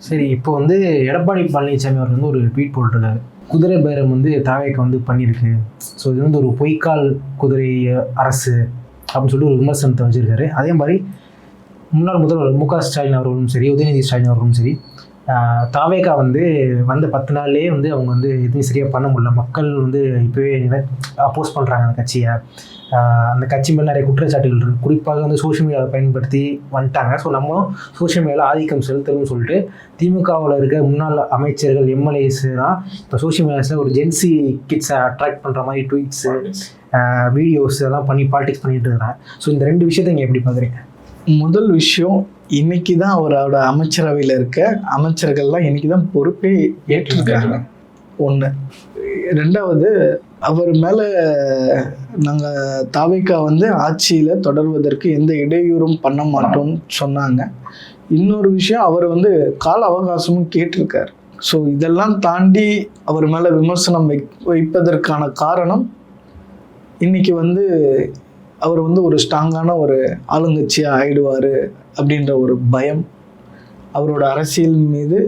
சரி, இப்போ வந்து எடப்பாடி பழனிசாமி அவர் வந்து ஒரு ட்வீட் போட்டிருக்காரு. குதிரை பேரம் வந்து தாவேக்கா வந்து பண்ணியிருக்கு. ஸோ இது வந்து ஒரு பொய்க்கால் குதிரை அரசு அப்படின்னு சொல்லி ஒரு விமர்சனத்தை வச்சிருக்காரு. அதே மாதிரி முன்னாள் முதல்வர் மு.க. ஸ்டாலின் அவர்களும் சரி, உதயநிதி ஸ்டாலின் அவர்களும் சரி, தாவேக்கா வந்து வந்த 10 நாள்லேயே வந்து அவங்க வந்து எதுவும் சரியாக பண்ண முடியல. மக்கள் வந்து இப்போவே அப்போஸ் பண்ணுறாங்க அந்த கட்சியை. அந்த கட்சி மேலே நிறைய குற்றச்சாட்டுகள் இருக்குது. குறிப்பாக வந்து சோஷியல் மீடியாவை பயன்படுத்தி வந்துட்டாங்க. ஸோ நம்மளும் சோஷியல் மீடியாவில் ஆதிக்கம் செலுத்தணும்னு சொல்லிட்டு திமுகவில் இருக்க முன்னாள் அமைச்சர்கள், எம்எல்ஏஸ்லாம் இப்போ சோஷியல் மீடியாஸில் ஒரு ஜென்சி கிட்ஸை அட்ராக்ட் பண்ணுற மாதிரி ட்வீட்ஸு, வீடியோஸ் எல்லாம் பண்ணி பாலிடிக்ஸ் பண்ணிட்டு இருக்கிறாங்க. ஸோ இந்த 2 விஷயத்தை நீங்கள் எப்படி பார்க்குறீங்க? முதல் விஷயம், இன்னைக்கு தான் அவரோட அமைச்சரவையில் இருக்க அமைச்சர்கள்லாம் இன்னைக்கு தான் பொறுப்பே ஏற்றிருக்காங்க. ஒன்று. ரெண்டாவது, அவர் மேலே நாங்கள் தாவேக்கா வந்து ஆட்சியில் தொடர்வதற்கு எந்த இடையூறும் பண்ண மாட்டோம்னு சொன்னாங்க. இன்னொரு விஷயம், அவர் வந்து கால அவகாசமும் கேட்டிருக்கார். ஸோ இதெல்லாம் தாண்டி அவர் மேலே விமர்சனம் வைப்பதற்கான காரணம், இன்னைக்கு வந்து அவர் வந்து ஒரு ஸ்ட்ராங்கான ஒரு ஆளுங்கட்சியாக ஆயிடுவார் அப்படின்ற ஒரு பயம், அவரோட அரசியல் மீது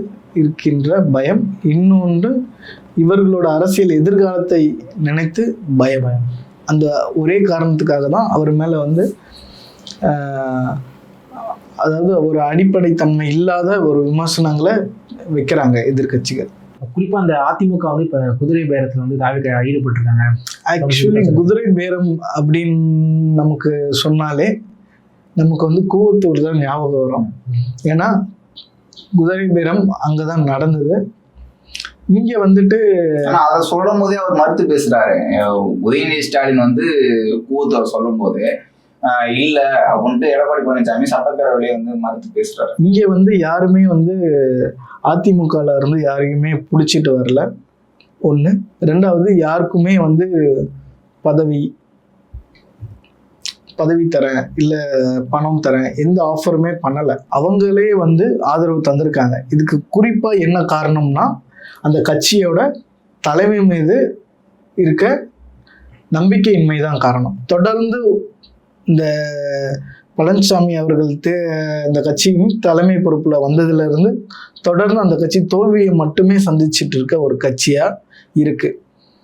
இருக்கின்ற பயம். இன்னொன்று, இவர்களோட அரசியல் எதிர்காலத்தை நினைத்து பயம். அந்த ஒரே காரணத்துக்காக தான் அவர் மேலே வந்து அதாவது ஒரு அடிப்படைத்தன்மை இல்லாத ஒரு விமர்சனங்களை வைக்கிறாங்க எதிர்கட்சிகள். குறிப்பாக அந்த அதிமுக வந்து இப்போ குதிரை பேரத்தில் வந்து தாவேக்கா ஈடுபட்டிருக்காங்க. ஆக்சுவலி குதிரை பேரம் அப்படின்னு நமக்கு சொன்னாலே நமக்கு வந்து கூவத்தூர் தான் ஞாபகம் வரும். ஏன்னா குதிரை பேரம் அங்கே தான் நடந்தது. இங்கே வந்துட்டு அதை சொல்லும் போதே அவர் மறுத்து பேசுறாரு. உதயநிதி ஸ்டாலின் வந்து கூவத்தூர் சொல்லும் போது இல்லை அப்படின்ட்டு எடப்பாடி பழனிசாமி சட்டப்பேரவையிலே வந்து மறுத்து பேசுறாரு. இங்கே வந்து யாருமே வந்து அதிமுகவில் இருந்து யாரையுமே பிடிச்சிட்டு வரல. ஒன்று. ரெண்டாவது, யாருக்குமே வந்து பதவி தரேன் இல்லை பணம் தரேன் எந்த ஆஃபருமே பண்ணலை. அவங்களே வந்து ஆதரவு தந்திருக்காங்க. இதுக்கு குறிப்பாக என்ன காரணம்னா, அந்த கட்சியோட தலைமை மீது இருக்க நம்பிக்கையின்மை தான் காரணம். தொடர்ந்து இந்த பழனிசாமி அவர்கள் இந்த கட்சியும் தலைமை பொறுப்பில் வந்ததுலேருந்து தொடர்ந்து அந்த கட்சி தோல்வியை மட்டுமே சந்திச்சுட்டு இருக்க ஒரு கட்சியாக இருக்குது.